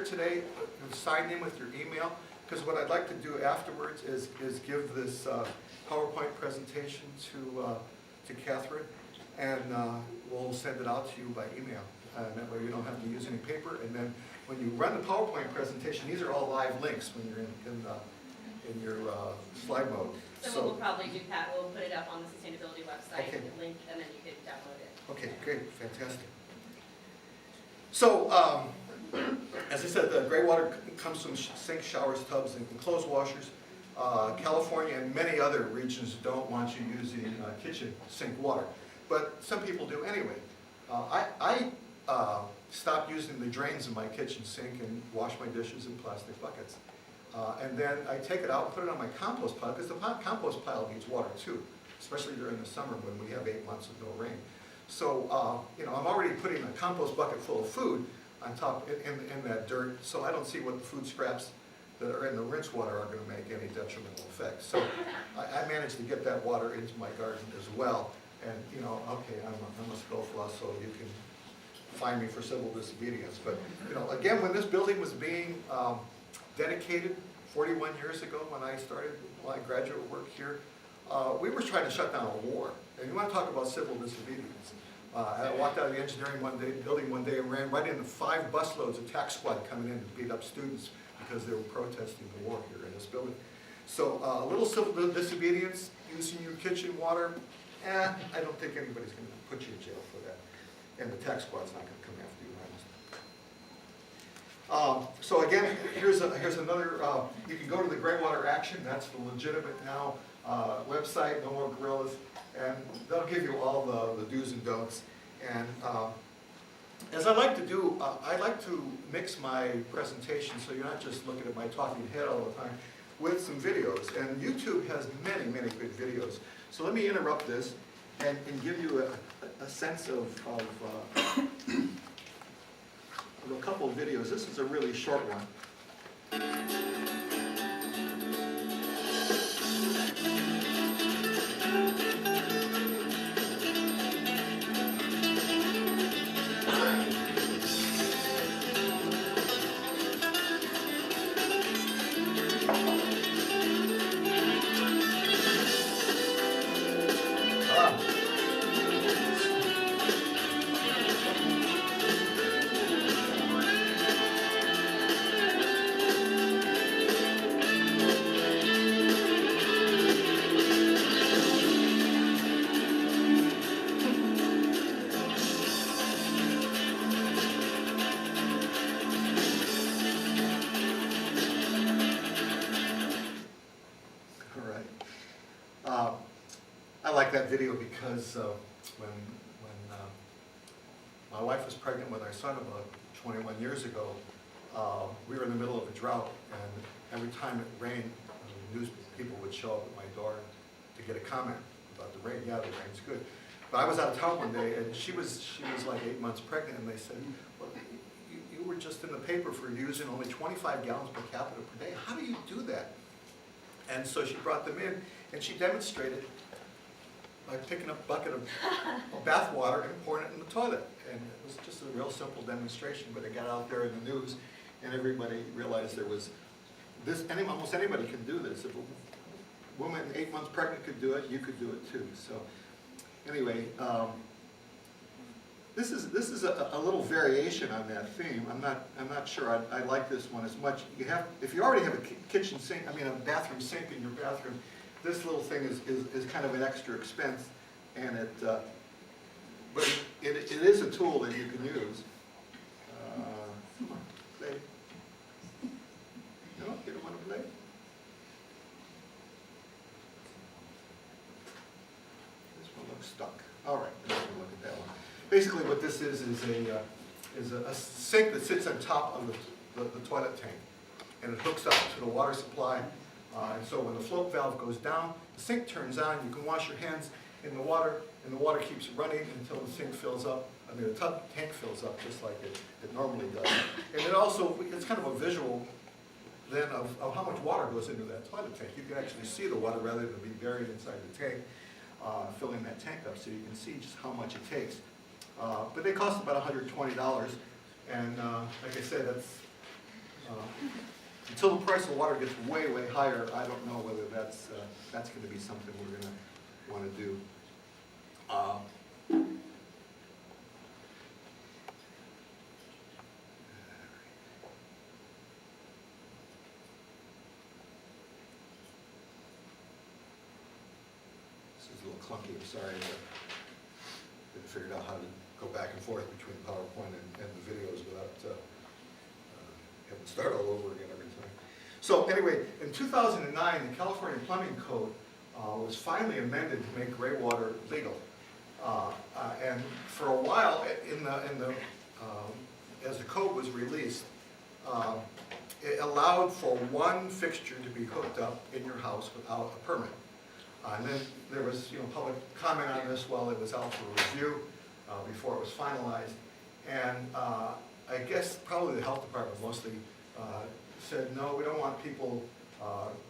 here today, sign in with your email, because what I'd like to do afterwards is give this PowerPoint presentation to Catherine, and we'll send it out to you by email. That way you don't have to use any paper. And then when you run the PowerPoint presentation, these are all live links when you're in your slide mode. So what we'll probably do, Pat, we'll put it up on the sustainability website, okay. link, and then you can download it. Okay, great, fantastic. So, as I said, the gray water comes from sinks, showers, tubs, and enclosed washers. California and many other regions don't want you using kitchen sink water, but some people do anyway. I stopped using the drains in my kitchen sink and wash my dishes in plastic buckets. And then I take it out and put it on my compost pile, because the compost pile needs water too, especially during the summer when we have 8 months of no rain. So, you know, I'm already putting a compost bucket full of food on top in that dirt, so I don't see what the food scraps that are in the rinse water are going to make any detrimental effect. So I managed to get that water into my garden as well. And, you know, okay, I'm a scofflaw, so you can fine me for civil disobedience. But, you know, again, when this building was being dedicated 41 years ago when I started my graduate work here, we were trying to shut down a war. And you want to talk about civil disobedience. I walked out of the engineering building one day and ran right into 5 busloads of tax squad coming in to beat up students because they were protesting the war here in this building. So a little civil disobedience, using your kitchen water, I don't think anybody's going to put you in jail for that. And the tax squad's not going to come after you. So again, here's another, you can go to the Gray Water Action, that's the legitimate now website, no more gorillas, and they'll give you all the do's and don'ts. And as I like to do, I like to mix my presentation so you're not just looking at my talking head all the time with some videos. And YouTube has many, many good videos. So let me interrupt this and give you a sense of a couple of videos. This is a really short one. I like that video because when my wife was pregnant with our son about 21 years ago, we were in the middle of a drought, and every time it rained, news people would show up at my door to get a comment about the rain. Yeah, the rain's good. But I was out of town one day, and she was like 8 months pregnant, and they said, well, you were just in the paper for using only 25 gallons per capita per day. How do you do that? And so she brought them in, and she demonstrated by picking up a bucket of bath water and pouring it in the toilet. And it was just a real simple demonstration, but it got out there in the news, and everybody realized there was this. Almost anybody can do this. If a woman 8 months pregnant could do it, you could do it too. So anyway, this is a little variation on that theme. I'm not sure I like this one as much. If you already have a kitchen sink, a bathroom sink in your bathroom, this little thing is kind of an extra expense, and but it is a tool that you can use. Come on, play. No, you don't want to play? This one looks stuck. All right, let's look at that one. Basically, what this is a sink that sits on top of the toilet tank, and it hooks up to the water supply. And so when the float valve goes down, the sink turns on, you can wash your hands in the water, and the water keeps running until the sink fills up. The tank fills up just like it normally does. And it also, it's kind of a visual then of how much water goes into that toilet tank. You can actually see the water rather than be buried inside the tank, filling that tank up, so you can see just how much it takes. But they cost about $120, and like I said, Until the price of water gets way, way higher, I don't know whether that's going to be something we're going to want to do. This is a little clunky, I'm sorry. I didn't figure out how to go back and forth between PowerPoint and the videos without having to start all over again every time. So anyway, in 2009, the California Plumbing Code was finally amended to make gray water legal. And for a while, as the code was released, it allowed for one fixture to be hooked up in your house without a permit. And then there was, public comment on this while it was out for review before it was finalized. And I guess probably the health department mostly said, no, we don't want people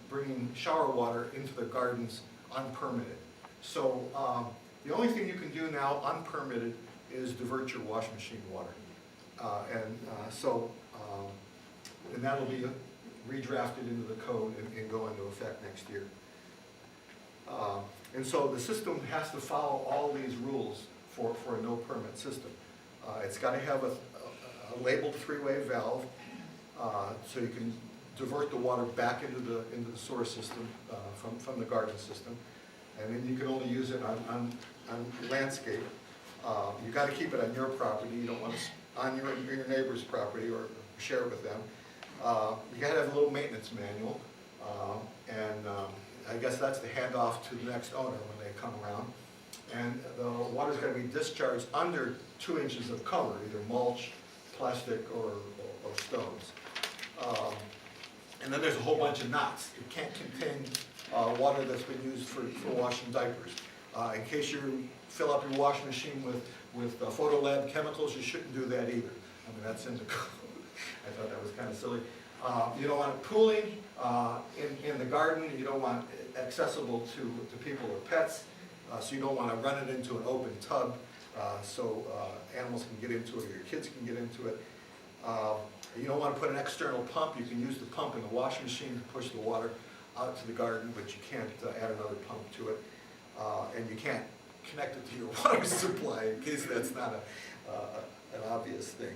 bringing shower water into their gardens unpermitted. So the only thing you can do now unpermitted is divert your washing machine water. And that'll be redrafted into the code and go into effect next year. And so the system has to follow all these rules for a no permit system. It's got to have a labeled three-way valve, so you can divert the water back into the sewer system from the garden system, and then you can only use it on landscape. You got to keep it on your property. You don't want to on your neighbor's property or share it with them. You got to have a little maintenance manual, and I guess that's the handoff to the next owner when they come around. And the water's got to be discharged under 2 inches of cover, either mulch, plastic, or stones. And then there's a whole bunch of knots. It can't contain water that's been used for washing diapers. In case you fill up your washing machine with photolab chemicals, you shouldn't do that either. I mean, that's in the code. I thought that was kind of silly. You don't want it pooling in the garden. You don't want it accessible to people or pets. So you don't want to run it into an open tub so animals can get into it or your kids can get into it. You don't want to put an external pump. You can use the pump in the washing machine to push the water out to the garden, but you can't add another pump to it. And you can't connect it to your water supply in case that's not an obvious thing.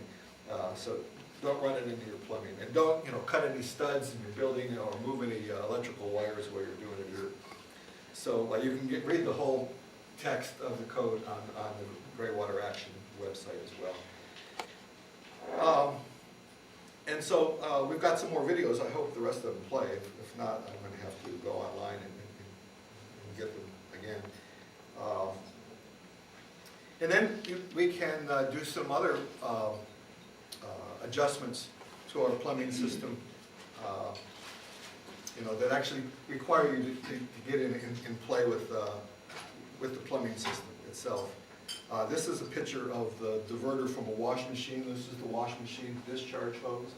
So don't run it into your plumbing. And don't cut any studs in your building or move any electrical wires while you're doing it either. So you can read the whole text of the code on the Gray Water Action website as well. And so we've got some more videos. I hope the rest of them play. If not, I'm going to have to go online and get them again. And then we can do some other adjustments to our plumbing system that actually require you to get in play with the plumbing system itself. This is a picture of the diverter from a washing machine. This is the washing machine discharge hose.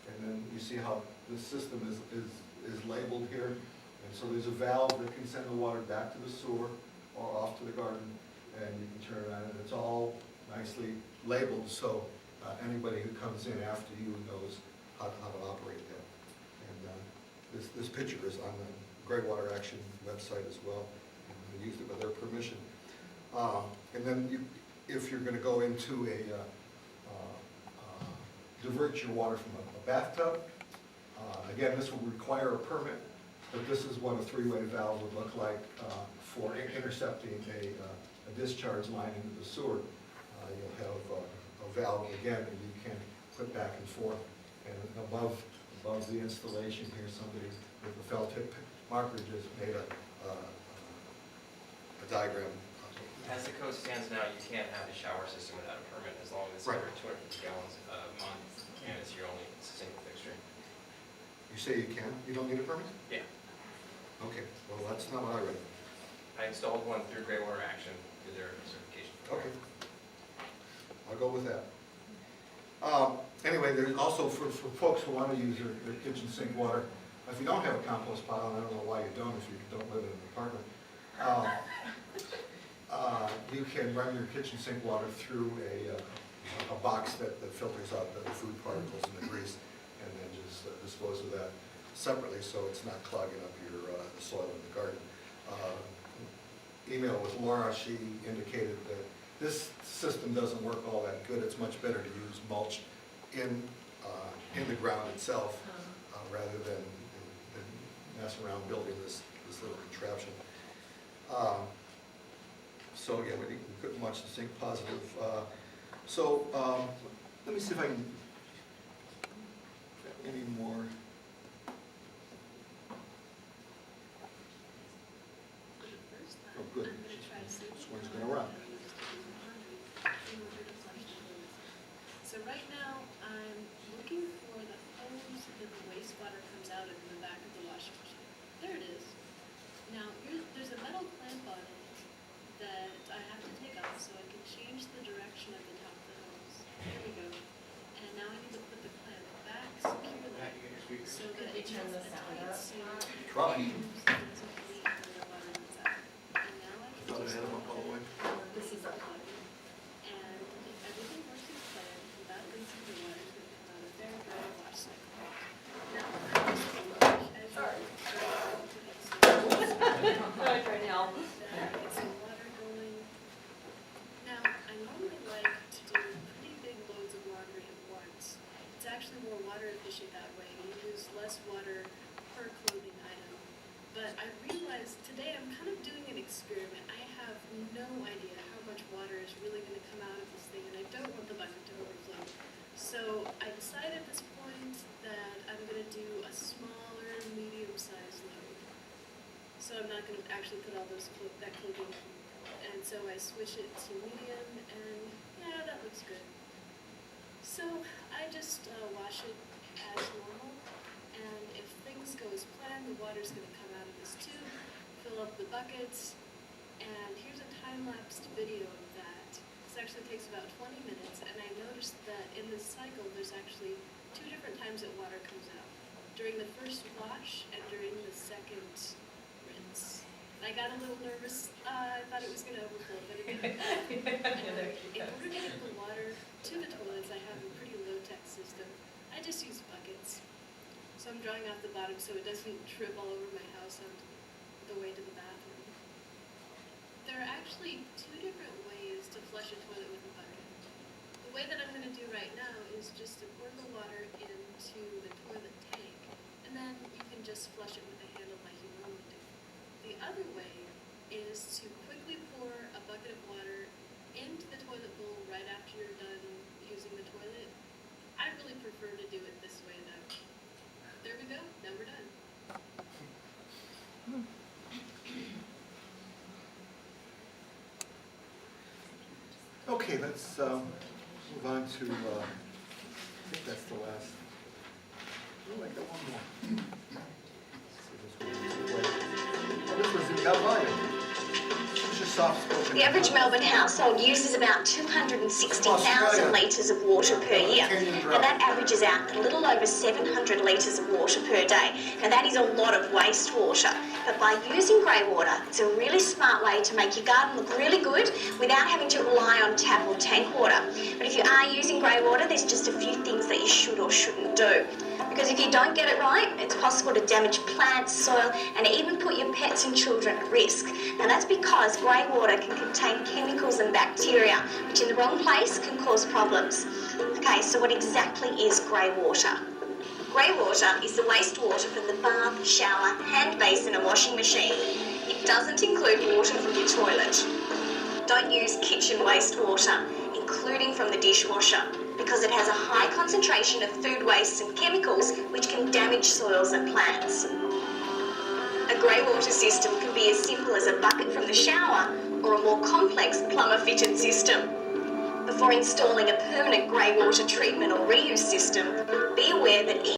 And then you see how the system is labeled here. And so there's a valve that can send the water back to the sewer or off to the garden, and you can turn it on, and it's all nicely labeled so anybody who comes in after you knows how to operate that. And this picture is on the Gray Water Action website as well. We used it with their permission. And then if you're going to go into divert your water from a bathtub, again, this will require a permit, but this is what a three-way valve would look like for intercepting a discharge line into the sewer. You'll have a valve again that you can put back and forth. And above the installation here, somebody with a felt tip marker just made a diagram. As the code stands now, you can't have a shower system without a permit as long as it's Right. over 250 gallons a month and it's your only single fixture. You say you can? You don't need a permit? Yeah. Okay, well, that's not what I read. I installed one through Gray Water Action through their certification. Okay. I'll go with that. Anyway, there's also for folks who want to use their kitchen sink water, if you don't have a compost pile, and I don't know why you don't if you don't live in an apartment, you can run your kitchen sink water through a box that filters out the food particles and the grease, and then separately so it's not clogging up your soil in the garden. Email with Laura, she indicated that this system doesn't work all that good. It's much better to use mulch in the ground itself rather than mess around building this little contraption. So again, we couldn't watch the sink positive. Let me see if I can get any more. Oh, good. This one's going to run. So right now, I'm looking for the hose that the wastewater comes out of in the back of the washing machine. There it is. Now, there's a metal clamp on it that I have to take off so I can change the direction of the top of the hose. There we go. And now I need to put the clamp back securely so that it turn has the a sound tight up? seal. Try. Thought I had them up all the way. This is up high. And if everything works as planned, without leaking, the water's going to come out of there and go wash cycle. Now, I just wash as Sorry. you I'm trying to help. get some water going. Now, I normally like to do pretty big loads of laundry at once. It's actually more water efficient that way. You use less water per clothing item. But I realized today I'm kind of doing an experiment. I have no idea how much water is really going to come out of this thing, and I don't want the bucket to overflow. So I decided at this point that I'm going to do a smaller, medium-sized load. So I'm not going to actually put all that clothing in. And so I switch it to medium, and yeah, that looks good. So I just wash it as normal. And if things go as planned, the water's going to come out of this tube, fill up the buckets, and here's a time-lapsed video of that. This actually takes about 20 minutes, and I noticed that in this cycle, there's actually 2 different times that water comes out. During the first wash and during the second rinse. And I got a little nervous. I thought it was going to overflow, but it didn't. In order to get the water to the toilets, I have a pretty low-tech system. I just use buckets. So I'm drawing off the bottom so it doesn't trip all over my house on the way to the bathroom. There are actually 2 different ways to flush a toilet with a bucket. The way that I'm going to do right now is just to pour the water into the toilet tank, and then you can just flush it with the handle like you normally do. The other way is to quickly pour a bucket of water into the toilet bowl right after you're done using the toilet. I really prefer to do it this way though. There we go, now we're done. Okay, let's move on to, I think that's the last. Oh, I got one more. Oh, this was in volume. The average Melbourne household uses about 260,000 litres of water per year. Now that averages out a little over 700 litres of water per day. Now that is a lot of wastewater. But by using grey water, it's a really smart way to make your garden look really good without having to rely on tap or tank water. But if you are using grey water, there's just a few things that you should or shouldn't do. Because if you don't get it right, it's possible to damage plants, soil, and even put your pets and children at risk. Now that's because grey water can contain chemicals and bacteria, which in the wrong place can cause problems. Okay, so what exactly is grey water? Grey water is the wastewater from the bath, shower, hand basin and washing machine. It doesn't include water from your toilet. Don't use kitchen wastewater, including from the dishwasher, because it has a high concentration of food wastes and chemicals which can damage soils and plants. A grey water system can be as simple as a bucket from the shower or a more complex plumber-fitted system. Before installing a permanent grey water treatment or reuse system, be aware that